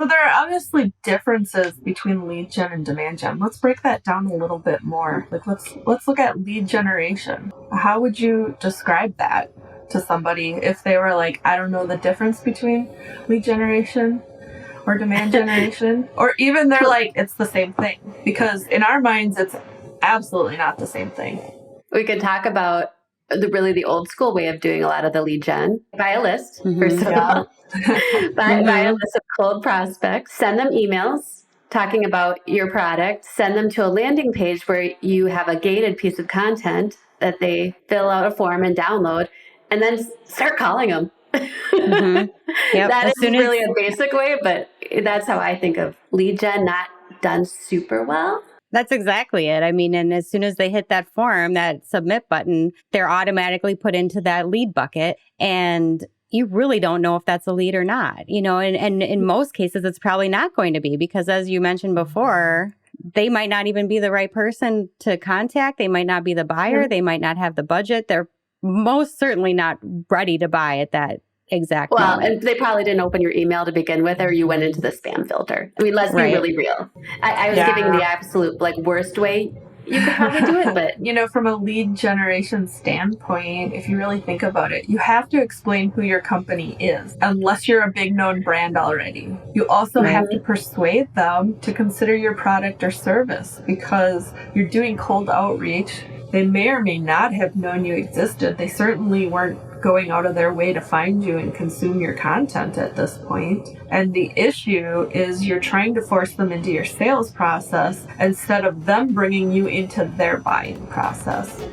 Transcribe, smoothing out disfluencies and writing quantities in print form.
So there are obviously differences between lead gen and demand gen. Let's break that down a little bit more. Like let's look at lead generation. How would you describe that to somebody if they were like, I don't know the difference between lead generation or demand generation? Or even they're like, it's the same thing. Because in our minds, it's absolutely not the same thing. We could talk about the old school way of doing a lot of the lead gen. Buy a list, first of all. Buy a list of cold prospects, send them emails talking about your product, send them to a landing page where you have a gated piece of content that they fill out a form and download, and then start calling them. Yep. That is really a basic way, but that's how I think of lead gen, not done super well. That's exactly it. I mean, and as soon as they hit that form, that submit button, they're automatically put into that lead bucket. And you really don't know if that's a lead or not, and in most cases, it's probably not going to be because as you mentioned before, they might not even be the right person to contact. They might not be the buyer. They might not have the budget. They're most certainly not ready to buy at that exact moment. And they probably didn't open your email to begin with, or you went into the spam filter. I mean, let's be really real. I was giving the absolute worst way you could probably do it, but from a lead generation standpoint, if you really think about it, you have to explain who your company is, unless you're a big known brand already. You also have to persuade them to consider your product or service because you're doing cold outreach. They may or may not have known you existed. They certainly weren't going out of their way to find you and consume your content at this point. And the issue is you're trying to force them into your sales process instead of them bringing you into their buying process.